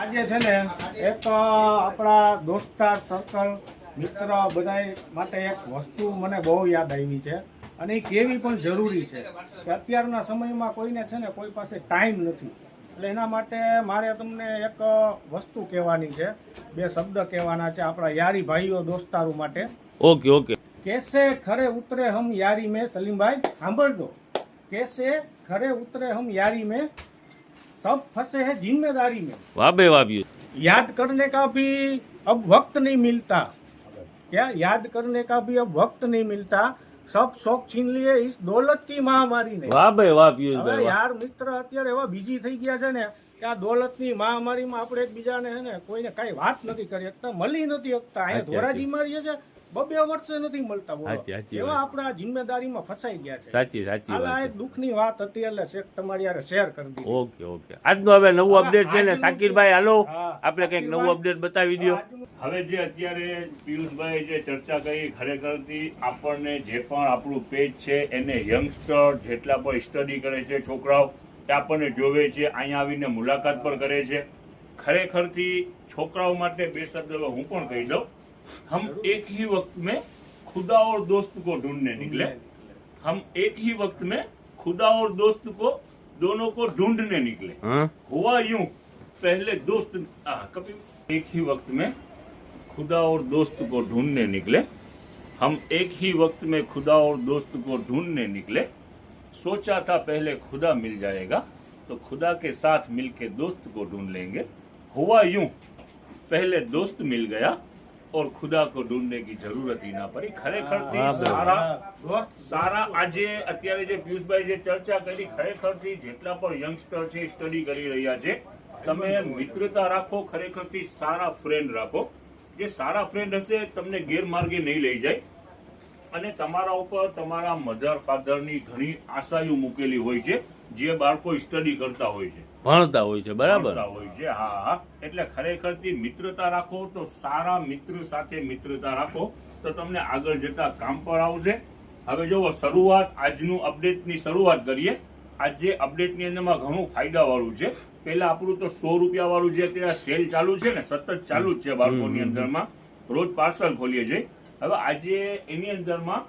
આજે છે ને એક આપણા દોસ્તાર સર્કલ મિત્ર બધાય માટે એક વસ્તુ મને બહુ યાદ આવી છે અને એ કેવી પણ જરૂરી છે કે અત્યારના સમયમાં કોઈને છે ને કોઈ પાસે ટાઈમ નથી, એટલે એના માટે મારે તમને એક વસ્તુ કહેવાની છે, બે શબ્દ કહેવાના છે આપણા યારી ભાઈઓ દોસ્તારો માટે. Okay okay. कैसे खरे उतरे हम यारी में, सलीमभाई सांभळ दो. कैसे खरे उतरे हम यारी में, सब फंसे हैं जिम्मेदारी में. वाह बे वाह. याद करने का भी अब वक्त नहीं मिलता, क्या याद करने का भी अब वक्त नहीं मिलता, सब शौक छीन लिए इस दौलत की महामारी ने. વાહ ભાઈ વાહ. હવે યાર મિત્ર અત્યારે એવા બીજી થઈ ગયા છે ને કે આ દોલતની મહામારીમાં આપણે એકબીજાને છે ને કોઈને કઈ વાત નથી કરી શકતા, મળી નથી શકતા. અહીંયા ધોરાજી મારીએ છે 2 વર્ષે નથી મળતા. એવા આપણા જિમ્મેદારીમાં ફસાઈ ગયા છે. સાચી સાચી આ એક દુઃખની વાત હતી એટલે શેખ તમારી યારે શેર કરી દીધી. Okay okay. આજનું હવે નવું અપડેટ છે ને સાકીરભાઈ, હાલો આપણે કંઈક નવું અપડેટ બતાવી દો. હવે જે અત્યારે પિયુષભાઈ જે ચર્ચા કરી, ખરેખરથી આપણને જે પણ આપણું પેજ છે એને યંગસ્ટર જેટલા પણ સ્ટડી કરે છે છોકરાઓ એ આપણને જોવે છે, અહીંયા આવીને મુલાકાત પર કરે છે. ખરેખરથી છોકરાઓ માટે બે શબ્દ હું પણ કહી દઉં. हम एक ही वक्त में खुदा और दोस्त को ढूंढने निकले, हम एक ही वक्त में खुदा और दोस्त को दोनों को ढूंढने निकले. हुआ यूं पहले दोस्त कभी एक ही वक्त में खुदा और दोस्त को ढूंढने निकले, हम एक ही वक्त में खुदा और दोस्त को ढूंढने निकले, सोचा था पहले खुदा मिल जाएगा तो खुदा के साथ मिलके दोस्त को ढूंढ लेंगे. हुआ यूं पहले दोस्त मिल गया और खुदा को ढूंढने की जरूरत ही ना पड़ी. ખરેખરથી સારા આજે અત્યારે જે પિયુષભાઈ જે ચર્ચા કરી, ખરેખરથી જેટલા પણ યંગસ્ટર છે સ્ટડી કરી રહ્યા છે, તમે મિત્રતા રાખો, ખરેખરથી સારા ફ્રેન્ડ રાખો. જે સારા ફ્રેન્ડ હશે તમને ગેરમાર્ગે નહીં લઈ જાય અને તમારા ઉપર તમારા મધર ફાધરની ઘણી આશાઓ મૂકેલી હોય છે, જે બાળકો સ્ટડી કરતા હોય છે, ભણતા હોય છે, બરાબર હોય છે. હા, એટલે ખરેખરથી મિત્રતા રાખો તો સારા મિત્ર સાથે મિત્રતા રાખો તો તમને આગળ જતા કામ પર આવશે. હવે જો શરૂઆત આજનું અપડેટની શરૂઆત કરીએ. આજે અપડેટની અંદરમાં ઘણું ફાયદા વાળું છે. પહેલા આપણું તો 100 રૂપિયા વાળું જે અત્યારે સેલ ચાલુ છે ને, સતત ચાલુ જ છે બાળકોની અંદરમાં, રોજ પાર્સલ ખોલીએ છીએ. હવે આજે એની અંદરમાં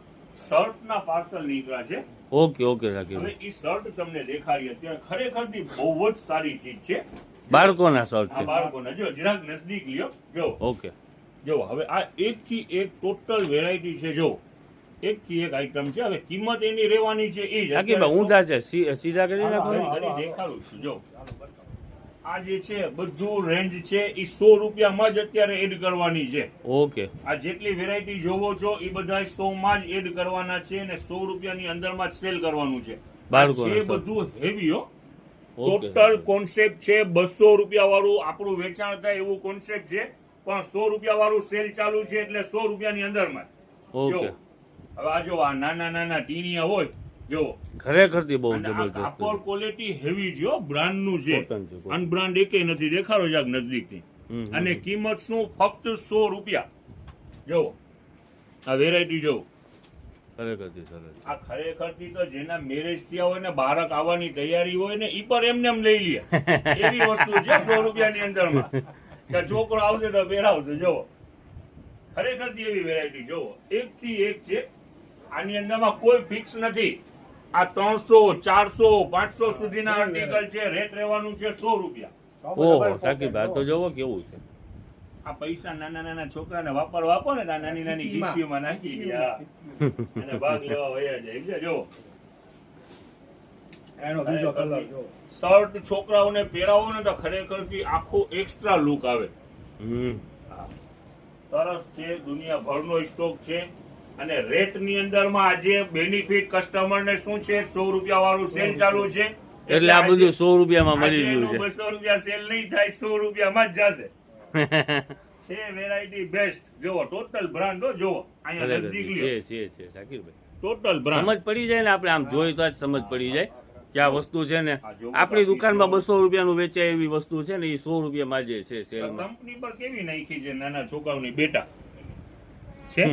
શર્ટના પાર્સલ નીકળ્યા છે. Okay okay. હવે ઈ શર્ટ તમને દેખાડી અત્યારે ખરેખરથી બહુ જ સારી ચીજ છે. બાળકોના શર્ટ છે. બાળકોના જો જરાક નજદીક લ્યો જો. ઓકે જો હવે આ એક થી એક ટોટલ વેરાયટી છે. જો એક થી એક આઈટમ છે. હવે કિંમત એની રહેવાની છે એ જ. ઊંધા છે, સીધા કરી નાખો. દેખાડું છું. જો આ જે છે બધું રેન્જ છે એ 100 રૂપિયામાં જ અત્યારે એડ કરવાની છે. ઓકે. આ જેટલી વેરાયટી જોવો છો એ બધા 100 માં જ એડ કરવાના છે અને 100 રૂપિયાની અંદરમાં જ સેલ કરવાનું છે. એ બધું હેવીઓ ટોટલ કોન્સેપ્ટ છે. 200 રૂપિયા વાળું આપણું વેચાણ થાય એવું કોન્સેપ્ટ છે, પણ 100 રૂપિયા વાળું સેલ ચાલુ છે એટલે 100 રૂપિયાની અંદરમાં. ઓકે. હવે આ જો આ નાના નાના ટીનિયા હોય જો, ખરેખરથી બહુ જબરજસ્ત કાપડ ક્વોલિટી હેવી છે, બ્રાન્ડ નું છે, અનબ્રાન્ડ એકેય નથી. દેખાડો જાક નજદીકથી. અને કિંમત શું? ફક્ત 100 રૂપિયા. જો આ વેરાયટી જો. ખરેખરથી સરસ. આ ખરેખરથી તો જેના મેરેજ થયા હોય ને, બાળક આવવાની તૈયારી હોય ને, ઈ પર એમને એમ લઈ લે એવી વસ્તુ છે 100 રૂપિયાની અંદરમાં. કે છોકરો આવશે તો પહેરાવશે. જો ખરેખરથી એવી વેરાયટી જો, એક થી એક છે. આની અંદરમાં કોઈ ફિક્સ નથી. આ 300, 400, 500 સુધીના આર્ટિકલ છે. રેટ રહેવાનું છે 100 રૂપિયા. ઓહો સાકીભાઈ, તો જોવો કેવું છે. આ પૈસા નાના નાના છોકરાને વાપરવા આપો ને, નાની નાની ખીસીઓમાં નાખી દે અને ભાગ લેવા વયા જાય. જો એનો બીજો કલર જો. શર્ટ છોકરાઓને પહેરાવો ને તો ખરેખરથી આખો એક્સ્ટ્રા લુક આવે. સરસ છે. દુનિયાભરનો સ્ટોક છે અને રેટ ની અંદરમાં આજે બેનિફિટ કસ્ટમરને શું છે, 100 રૂપિયા વાળું સેલ ચાલુ છે એટલે આ બધું 100 રૂપિયામાં મળી ગયું છે. 200 રૂપિયા સેલ નહીં થાય, 100 રૂપિયામાં જ જશે. છે વેરાયટી બેસ્ટ. જોવો ટોટલ બ્રાન્ડ જોવો. અહીંયા નજદીક લ્યો. છે સાકીરભાઈ, ટોટલ બ્રાન્ડ સમજ પડી જાય ને. આપણે આમ જોઈ તો જ સમજ પડી જાય કે આ વસ્તુ છે ને આપણી દુકાનમાં 200 રૂપિયાનું વેચાય એવી વસ્તુ છે ને એ 100 રૂપિયામાં જે છે સેલમાં. કંપની પર કેવી નાખી છે નાના છોકરાઓની બેટા છે.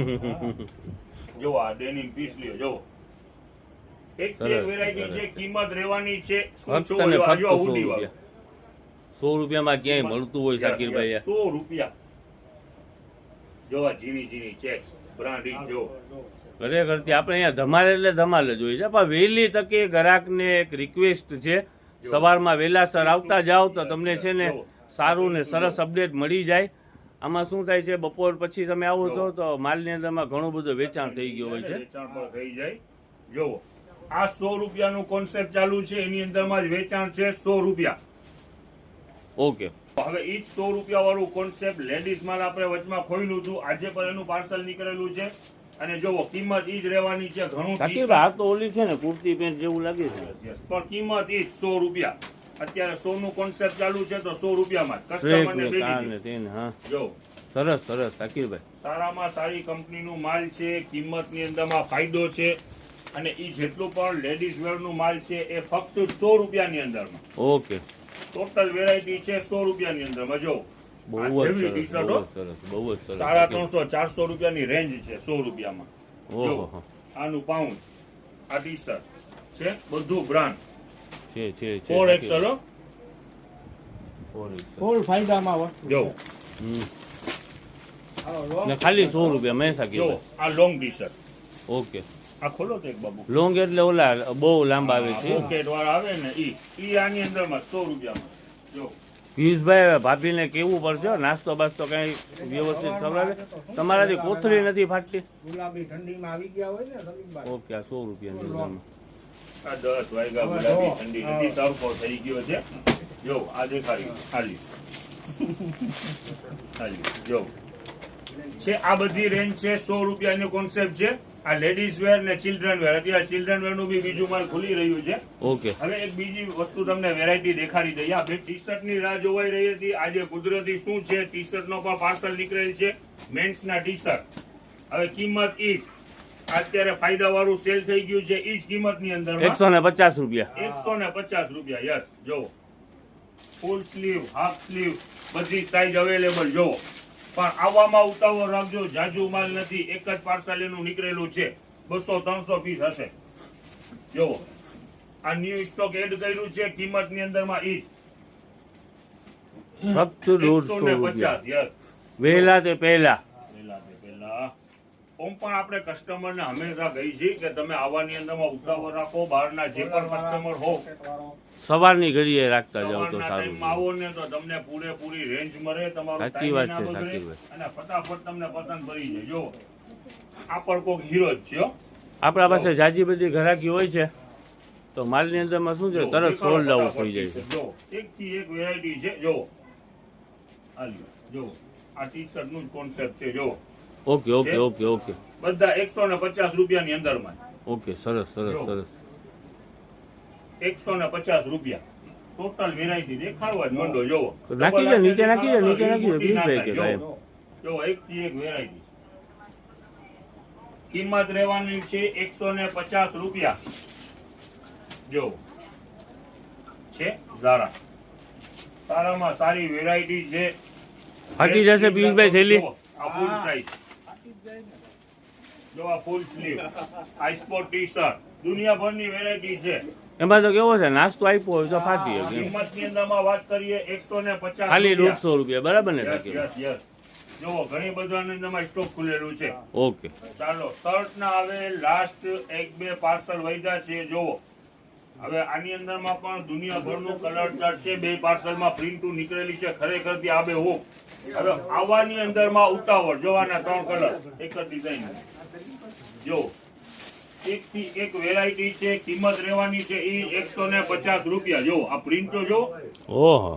જો આ ડેનિમ પીસ લ્યો. જો એક વેરાયટી છે. કિંમત રહેવાની છે 100 રૂપિયા. 100 રૂપિયામાં ક્યાંય મળતું હોય શાકીરભાઈ? 100 રૂપિયા. જોવા ઝીણી ઝીણી ચેક્સ બ્રાન્ડિંગ જો ખરેખર તે આપણે અહીંયા ધમાલ એટલે ધમાલ જ હોય છે. પણ વહેલી તકે ગ્રાહકને એક રિક્વેસ્ટ છે, સવારમાં વહેલાસર આવતા જાઓ તો તમને છે ને સારું ને સરસ અપડેટ મળી જાય. આમાં શું થાય છે, બપોર પછી તમે આવો છો તો માલની અંદરમાં ઘણું બધું વેચાણ થઈ ગયું હોય છે. વેચાણ પણ થઈ જાય. જોવો આ 100 રૂપિયાનું કોન્સેપ્ટ ચાલુ છે, એની અંદરમાં જ વેચાણ છે 100 રૂપિયા. ઓકે, હવે ઈ 100 રૂપિયા વાળું કોન્સેપ્ટ લેડીઝ માલ આપણે વચમાં ખોલ્યું હતું, આજે પણ એનું પાર્સલ નીકળેલું છે. અને જોવો કિંમત ઈ જ રહેવાની છે. ઘણું શાકીરભાઈ આ તો ઓલી છે ને કુર્તી પેન્ટ જેવું લાગે છે, પણ કિંમત ઈ જ 100 રૂપિયા. અત્યારે 100 નું કોન્સેપ્ટ ચાલુ છે તો 100 રૂપિયામાં કસ્ટમરને બેની તેને. હા, જો સરસ સરસ શાકીરભાઈ. સારામાં સારી કંપનીનું માલ છે, કિંમતની અંદરમાં ફાયદો છે. અને ઈ જેટલું પણ લેડીઝ વેર નું માલ છે એ ફક્ત 100 રૂપિયાની અંદરમાં. ઓકે, ટોટલ વેરાયટી છે 100 રૂપિયાની અંદરમાં. જો બહુ જ સરસ, બહુ જ સરસ, બહુ જ સરસ. 350-400 રૂપિયાની રેન્જ છે 100 રૂપિયામાં. ઓહો, આનું પાઉન્ડ, આ ટી શર્ટ છે, બધું બ્રાન્ડ છે છે છે 4XL. 4XL. ફૂલ ફાયદામાં વસ્તુ જો હમ. હાલો, લો. ને ખાલી 100 રૂપિયા મેં જો શાકીરભાઈ. આ લોંગ ટી શર્ટ. ઓકે, આ ખોલો તો એક બાબુ. લોંગ એટલે ઓલા બહુ લાંબા આવે છે. પોકેટ વાળા આવે ને ઈ આની અંદરમાં 100 રૂપિયામાં. જો પિયુષભાઈ ભાભીને કેવું પડશે, નાસ્તો બાસ્તો કઈ વ્યવસ્થિત ખવડાવે? તમારાથી કોથળી નથી ફાટતી? ગુલાબી ઠંડીમાં આવી ગયા હોય ને સલીમભાઈ. ઓકે, આ 100 રૂપિયાની અંદરમાં. આ 10 વાગ્યા ગુલાબી ઠંડી નથી, તડકો થઈ ગયો છે. જો આ દેખાડી ખાલી ખાલી જો છે. આ બધી રેન્જ છે 100 રૂપિયાનો કોન્સેપ્ટ છે. આ લેડીઝ વેર ને ચિલ્ડ્રન વેર. અત્યારે ચિલ્ડ્રન વેર નું બી બીજું માલ ખુલી રહ્યું છે. ઓકે, હવે એક બીજી વસ્તુ તમને વેરાયટી દેખાડી દઈએ. આ ટી શર્ટ ની રાહ જોવાઈ રહી હતી. આજે કુદરતી શું છે, ટી શર્ટ નો પણ પાર્સલ નીકળેલ છે. મેન્સ ના ટી શર્ટ. હવે કિંમત ઈ જ અત્યારે ફાયદા વાળું સેલ થઈ ગયું છે. ઈ જ કિંમત ની અંદર 150 રૂપિયા. 150 રૂપિયા. યસ, જો ફૂલ સ્લીવ, હાફ સ્લીવ બધી સાઈઝ અવેલેબલ. જો પણ આવવામાં ઉતાવળ રાખજો, જાજુ માલ નથી. એક જ પાર્સલ એનું નીકળેલું છે. 200-300 પીસ હશે. જો આ ન્યુ સ્ટોક એડ કર્યું છે. કિંમત ની અંદરમાં ઈ ફક્ત 150 રૂપિયા. 150. યસ, વહેલા તે પહેલા. પહેલા ઓમ પણ આપણે કસ્ટમરને હંમેશા કહી છે કે તમે આવવાની અંદરમાં ઉતાવળ રાખો. બહારના જે પણ કસ્ટમર હો, સવારની ઘડીએ રાખતા જાવ તો સવારના સારું. ટાઈમમાં આવો ને તો તમને પૂરેપૂરી રેન્જ મળે. તમારો સાચી ટાઈમ વાત ના છે, બગડે સાચી વાત. અને ફટાફટ તમને પસંદ પડી જાય. જો આ પણ કોક હીરો જ છે હો. આપણા પાસે જાજી બધી ઘરાકી હોય છે તો માલની અંદરમાં શું છે, તરત સોલ્ડ આઉટ થઈ જાય છે. જો એક થી એક વેરાયટી છે. જો જો આ ટી શર્ટ નું કોન્સેપ્ટ છે. જો ઓકે ઓકે ઓકે ઓકે બધા 150 રૂપિયાની અંદરમાં. ઓકે, સરસ સરસ સરસ. 150 રૂપિયા ટોટલ વેરાયટી દેખાડવા જ મંડો. જોવો નાખી દે, નીચે નાખી દે, નીચે નાખી દે પ્લીઝ કે સાહેબ. જો એક થી એક વેરાયટી. કિંમત રહેવાની છે 150 રૂપિયા. જો છે ઝારા. સારામાં સારી વેરાયટી છે. ફાટી જશે પિયુષભાઈ થેલી. આ ફૂલ સાઈઝ. જો આ ફૂલ સ્લીવ, આ સ્પોર્ટ ટી શર્ટ, દુનિયાભરની વેરાયટી છે. એમાં તો કેવો છે, નાસ્તો આપ્યો હોય તો ફાટી શકે. કિંમતની અંદરમાં વાત કરીએ 150 ખાલી રૂપિયા. 150 રૂપિયા, બરાબર ને? Yes yes yes. જો ઘણી બધાની અંદરમાં સ્ટોક ખુલેલું છે. ઓકે, ચાલો શર્ટ ના હવે લાસ્ટ 1-2 પાર્સલ વધ્યા છે. જોવો હવે આની અંદરમાં પણ દુનિયાભરનું કલર ચાર્ટ છે. 2 પાર્સલમાં પ્રિન્ટુ નીકળેલી છે. ખરેખર આ બે હો. હવે આવવાની અંદરમાં ઉતાવળ. જોવાના 3 કલર એક જ ડિઝાઇન. જો એક થી એક વેરાયટી છે. કિંમત રહેવાની છે એ 150 રૂપિયા. જો આ પ્રિન્ટ તો જો. ઓહો,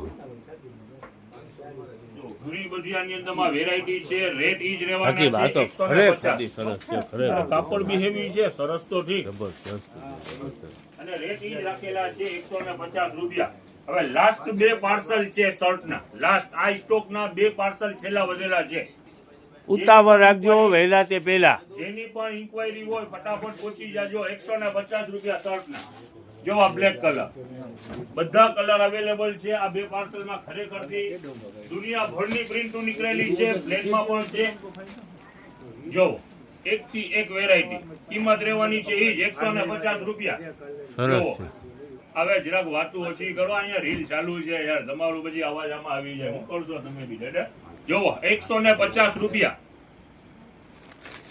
ઘણી બધી આની અંદરમાં વેરાયટી છે. રેટ ઈ જ સાચી રહેવાના વાત છે તો ખરેખર 150. સરસ છે, ખરેખર કાપડ બી હેવી છે. સરસ તો ઠીક. જબરજસ્ત. અને રેટ ઈ જ રાખેલા છે 150 રૂપિયા. હવે લાસ્ટ 2 પાર્સલ છે શર્ટના. લાસ્ટ આ સ્ટોકના 2 પાર્સલ છેલ્લા વધેલા છે. ઉતાવળ રાખજો, વહેલા તે પહેલા. જેની પણ ઇન્ક્વાયરી હોય ફટાફટ પહોંચી જાજો. 150 રૂપિયા શર્ટના. જો આ બ્લેક કલર, બધા કલર અવેલેબલ છે. આ 2 પાર્સલમાં ખરેખરથી દુનિયાભરની પ્રિન્ટો નીકળેલી છે. બ્લેકમાં પણ છે. જો એક થી એક વેરાયટી. કિંમત રહેવાની છે એ જ 150 રૂપિયા. સરસ છે. હવે જરાક વાતું ઓછી કરો, અહીંયા રીલ ચાલુ છે યાર, તમારું પછી અવાજ આમાં આવી જાય, મોકલશો તમે બી દાદા. જોવો 150 રૂપિયા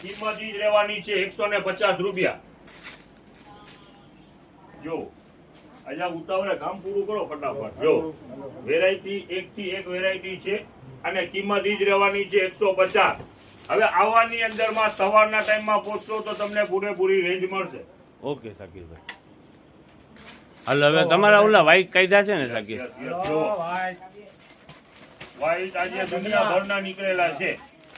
કિંમત ઈ જ રહેવાની છે, 150 રૂપિયા. જો અહીંયા ઉતાવળે કામ પૂરું કરો ફટાફટ. જો વેરાયટી એક થી એક વેરાયટી છે અને કિંમત ઈ જ રહેવાની છે 150. હવે આવવાની અંદરમાં સવારના ટાઈમમાં પહોંચશો તો તમને પૂરેપૂરી રેન્જ મળશે. ઓકે શાકીરભાઈ, હાલ હવે તમારા ઓલા વાઈક કાયદા છે ને શાકીર? Yes, yes, જો વ્હાઈટ આજે દુનિયાભરના નીકળેલા છે,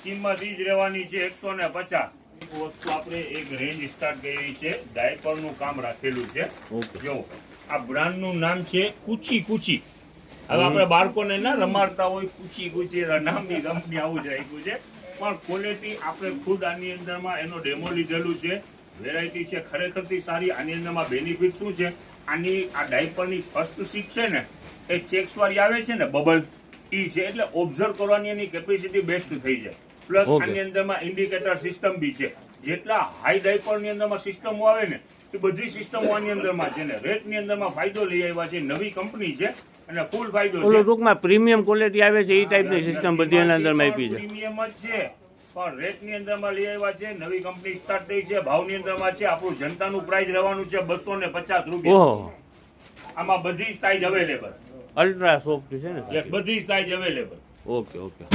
કિંમત ઈ જ રહેવાની છે 150. વસ્તુ આપણે એક રેન્જ સ્ટાર્ટ કરી છે, ડાયપર નું કામ રાખેલું છે. ઓકે. જો આ બ્રાન્ડ નું નામ છે કુચી કુચી. હવે આપણે બાળકોને ના રમાડતા હોય કુચી કુચી, નામની કંપની આવું જ રાખ્યું છે, પણ ક્વોલિટી આપણે ખુદ આની અંદરમાં એનો ડેમો લીધેલું છે. વેરાયટી છે ખરેખરથી સારી. આની અંદરમાં બેનિફિટ શું છે, આની આ ડાયપરની ફર્સ્ટ સીટ છે ને એ ચેક્સ વાળી આવે છે ને, બબલ ઈ છે, એટલે ઓબ્ઝર્વ કરવાની એની કેપેસિટી બેસ્ટ થઈ જાય. Plus Okay. આની અંદરમાં ઇન્ડિકેટર સિસ્ટમ બી છે. જેટલા હાઈ ડાયપરની અંદરમાં સિસ્ટમો આવે ને એ બધી સિસ્ટમો આની અંદરમાં છે ને. રેટની અંદરમાં ફાયદો લઈ આવ્યા છે, નવી કંપની છે અને ફૂલ ફાયદો ઓલો છે. ટૂંકમાં પ્રીમિયમ ક્વોલિટી આવે છે એ ટાઈપની સિસ્ટમ બધી એના અંદરમાં આપી છે. પ્રીમિયમ જ છે પણ રેટની અંદરમાં લઈ આવ્યા છે. નવી કંપની સ્ટાર્ટ થઈ છે, ભાવની અંદરમાં છે. આપણું જનતાનું પ્રાઇસ રહેવાનું છે 250 રૂપિયા. ઓહો, આમાં બધી સાઈઝ અવેલેબલ. અલ્ટ્રા સોફ્ટ છે ને યસ, બધી સાઈઝ અવેલેબલ. Okay okay.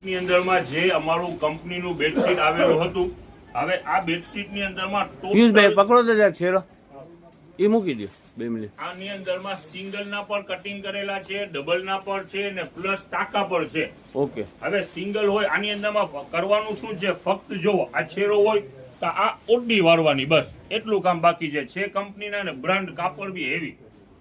ની અંદરમાં જે અમારું કંપનીનું બેડશીટ આવેલું હતું, હવે આ બેડશીટ ની અંદરમાં પિયુષભાઈ પકડો તો જરાક શેરો, એ મૂકી દો 2 મિનિટ. આની અંદરમાં સિંગલ ના પણ કટિંગ કરેલા છે, ડબલ ના પણ છે ને પ્લસ ટાંકા પણ છે. ઓકે. હવે સિંગલ હોય આની અંદરમાં કરવાનું શું છે, ફક્ત જોવો આ છેરો હોય તો આ ઓડી વારવાની, બસ એટલું કામ બાકી છે. કંપનીના ને બ્રાન્ડ કાપડ બી હેવી.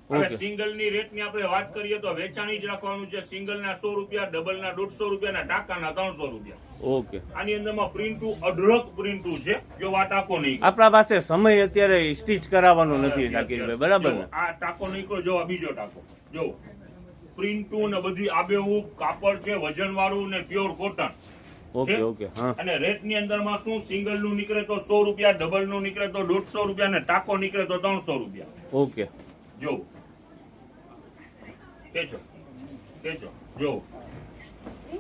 હવે Okay. સિંગલ ની રેટ ની આપણે વાત કરીએ તો વેચાણી જ રાખવાનું છે. સિંગલ ના 100 રૂપિયા, ડબલ ના 150 રૂપિયા ના ટાંકાના 300 રૂપિયા. ઓકે. આની અંદરમાં પ્રિન્ટુ અઢળક પ્રિન્ટુ છે. જો આ ટાંકો નહીં, આપણા પાસે સમય અત્યારે સ્ટીચ કરાવવાનો નથી શાકીરભાઈ, બરાબર ને? આ ટાંકો નીકળો, જો આ બીજો ટાંકો, જો પ્રિન્ટુ ને બધી આબેહૂબ કાપડ છે, વજન વાળું ને પ્યોર કોટન. Okay okay. હા. અને રેટ ની અંદરમાં શું, સિંગલ નું નીકળે તો 100 રૂપિયા, ડબલ નું નીકળે તો 150 રૂપિયા ને ટાંકો નીકળે તો 300 રૂપિયા. ઓકે. જો કેચો જો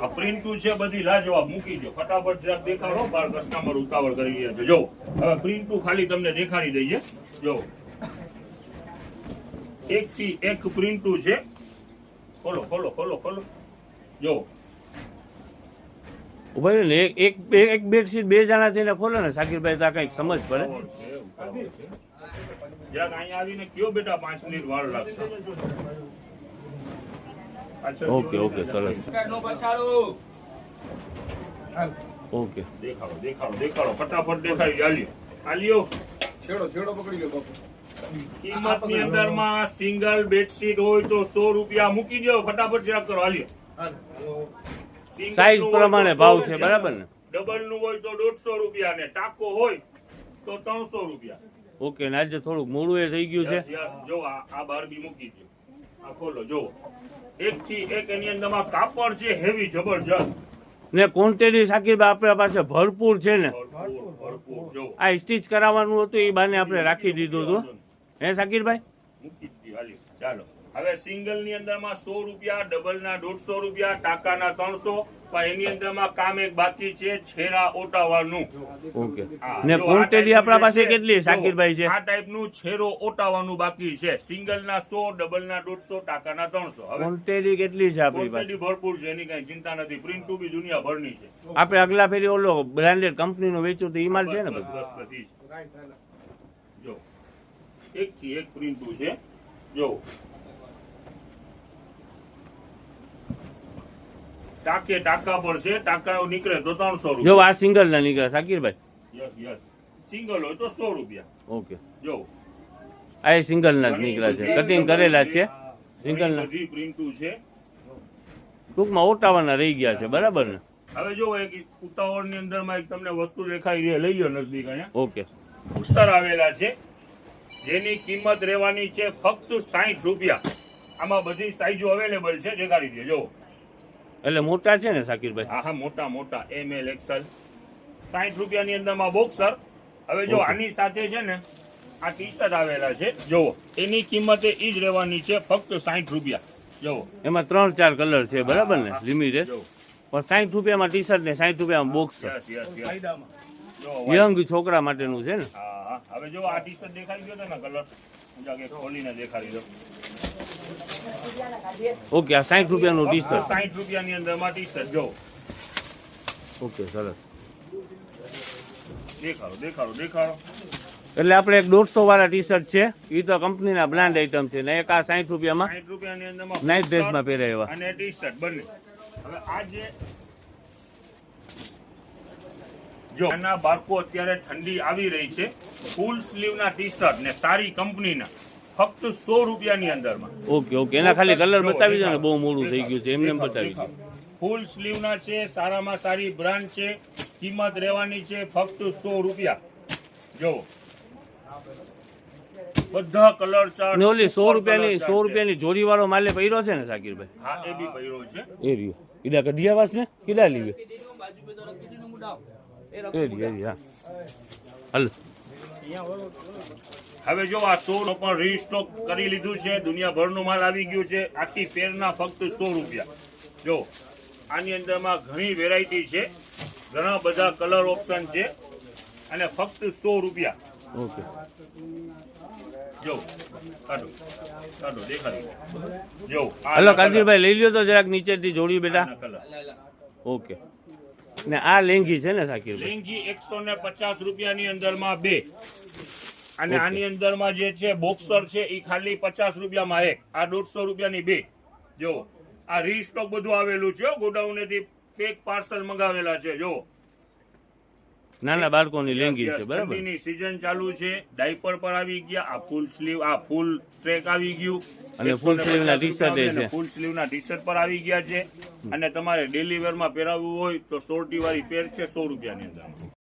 આ પ્રિન્ટુ છે બધી લાજવાબ. મૂકી દો ફટાફટ, જરાક દેખાડો, બાર કસ્ટમર ઉતાવળ કરી રહ્યા છે. જો હવે પ્રિન્ટુ ખાલી તમને દેખાડી દઈએ. જો એક થી એક પ્રિન્ટુ છે. ખોલો ખોલો ખોલો ખોલો. જો ભાઈ ને એક બેડશીટ 2 જણા થઈને ખોલો ને શાકીરભાઈ, તો કઈક સમજ પડે. જરાક અહીંયા આવીને કયો બેટા 5 મિનિટ વાર લાગશે. ઓકે ઓકે, સરસ. ઓકે. દેખાડો દેખાડો દેખાડો, ફટાફટ દેખાડી. આલ્યો છેડો પકડી ગયો બાપુ. કિંમત ની અંદરમાં સિંગલ બેડશીટ હોય તો 100 રૂપિયા. મૂકી દો ફટાફટ, જરાક કરો. આલ્યો સાઈઝ પ્રમાણે ભાવ છે, બરાબર ને? ડબલ નું હોય તો 150 રૂપિયા ને ટાંકો હોય તો 300 રૂપિયા. ઓકે. ને આજે થોડુંક મોડું એ થઈ ગયું છે. Yes yes. જો આ બાર બી મૂકી દો. આ ખોલો. જો એક થી એક એની અંદરમાં કાપડ છે હેવી જબરજસ્ત. ને ક્વોન્ટિટી શાકીરભાઈ આપણા પાસે ભરપૂર છે ને. ભરપૂર ભરપૂર. જો આ સ્ટીચ કરાવવાનું હતું એ બાને આપણે રાખી દીધું હતું, હે શાકીરભાઈ? મૂકી જ હાલ્યો. ચાલો હવે સિંગલ ની અંદરમાં 100 રૂપિયા, ડબલ ના 150 રૂપિયા, ટાંકાના 300. પણ એની અંદરમાં કામ એક બાકી છે, છેરા ઓટાવાનું. ઓકે. હા, ને જો આ ક્વોન્ટિટી ટાઈપનું આપણા પાસે છે, કેટલી જો શાકીરભાઈ છે? આ ટાઈપનું છેરો ઓટાવાનું બાકી છે. સિંગલ ના 100, ડબલ ના 150, ટાંકાના 300. હવે ક્વોન્ટિટી કેટલી છે આપણી પાસે? ક્વોન્ટિટી ભરપૂર છે, એની કઈ ચિંતા નથી. પ્રિન્ટુ બી દુનિયાભરની છે. આપણે અગલા ફેરી ઓલો બ્રાન્ડેડ કંપનીનું વેચ્યું તો ઈ માલ છે ને બસ, બધું? બસ, બસ, ઈ જ. જો એક થી એક પ્રિન્ટુ છે. જો ટાંકા પર છે, ટાંકા નીકળે તો 300 રૂપિયા. જો આ સિંગલ ના નીકળે શાકીરભાઈ. Yes yes. સિંગલ હોય તો 100 રૂપિયા. ઓકે. જો આ સિંગલ ના જ નીકળ્યા છે, કટિંગ કરેલા જ છે સિંગલ ના. બધી પ્રિન્ટુ છે. ટૂંકમાં ઓટાવાના રહી ગયા છે, બરાબર ને? હવે જો એક ઉતાવળ ની અંદર માં એક તમને વસ્તુ દેખાઈ રહી, લઈ લો નજદીક. અહીંયા ઓકે. બુક્સર આવેલા છે જેની કિંમત રહેવાની છે ફક્ત 60 રૂપિયા. આમાં બધી સાઈઝો અવેલેબલ છે, દેખાડી દે. જો એટલે મોટા છે ને શાકીરભાઈ? હા હા, મોટા મોટા, ML XL. 60 રૂપિયાની અંદરમાં બોક્સર. હવે જો Okay. આની સાથે છે ને આ ટી શર્ટ આવેલા છે જુઓ, એની કિંમતે ઈ જ રહેવાની છે ફક્ત 60 રૂપિયા. જુઓ એમાં 3-4 કલર છે બરાબર ને, હા. લિમિટેડ. જુઓ. પણ 60 રૂપિયામાં ટી શર્ટ ને 60 રૂપિયામાં બોક્સ. Yes yes yes. ફાયદામાં જુઓ, યંગ છોકરા માટેનું છે ને. હા હા. હવે જો આ ટી શર્ટ દેખાડી ગયો ને કલર, હું જાકે ખોલીને દેખાડી દઉં. ઓકે, આ 60 રૂપિયાનું ટી શર્ટ. 60 રૂપિયાની અંદરમાં ટી શર્ટ જો, ઓકે, સરસ. દેખાડો. એટલે આપણે એક 150 વાળા ટી શર્ટ છે, એ તો કંપનીના બ્રાન્ડ આઇટમ છે ને એક આ 60 રૂપિયામાં 60 રૂપિયાની અંદરમાં નાઇટ ડ્રેસમાં પહેરે એવા. અને ટી શર્ટ બંને. હવે આ જે જો નાના બાળકો અત્યારે ઠંડી આવી રહી છે, ફૂલ સ્લીવના ટી શર્ટ ને સારી કંપનીના ફક્ત 100 રૂપિયાની અંદરમાં. ઓકે, એના ખાલી કલર બતાવી દો ને, બહુ મોડું થઈ ગયું છે, એમને એમ બતાવી દો. ફૂલ સ્લીવના છે, સારામાં સારી બ્રાન્ડ છે, કિંમત રહેવાની છે ફક્ત 100 રૂપિયા. જો બધા કલર ચાર્ટ ને ઓલી 100 રૂપિયાની જોડી વાળો માલે પહેર્યો છે ને સાકીરભાઈ, હા એ બી પહેર્યો છે. એ રહ્યો. ઈડા કઢિયાવાસ ને કીડા લીવે એ રહ્યો, હા. હાલ. હવે જો આ 100 નો પણ રીસ્ટોક કરી લીધું છે, દુનિયાભરનું માલ આવી ગયું છે, આખી પેરના ફક્ત 100 રૂપિયા. જો આની અંદરમાં ઘણી વેરાયટી છે, ઘણા બધા કલર ઓપ્શન છે અને ફક્ત 100 રૂપિયા. ઓકે, જો કાઢો દેખાડી જો આ હલો કાદીરભાઈ લઈ લ્યો તો જરાક નીચેથી જોડી બેટા. કલર ઓકે, ને આ લેંગી છે ને સાકીરભાઈ, લેંગી 150 રૂપિયાની અંદરમાં 2 અને આની અંદરમાં જે છે બોક્સર છે એ ખાલી 50 રૂપિયામાં 1, આ 150 રૂપિયાની 2. જો આ રીસ્ટોક બધું આવેલું છે, ગોડાઉનેથી પેક પાર્સલ મંગાવેલા છે. જો નાના બાળકોની લેંગી Yes, છે yes, બરાબર. ઠંડીની સીઝન ચાલુ છે, ડાયપર પર આવી ગયા, આ ફૂલ સ્લીવ, આ ફૂલ ટ્રેક આવી ગયું અને full sleeve ના t-shirt એ છે. ફૂલ સ્લીવ ના ટી શર્ટ પર આવી ગયા છે અને તમારે ડેલી વેર માં પહેરાવવું હોય તો 100 વાળી પેર છે 100 રૂપિયાની અંદર.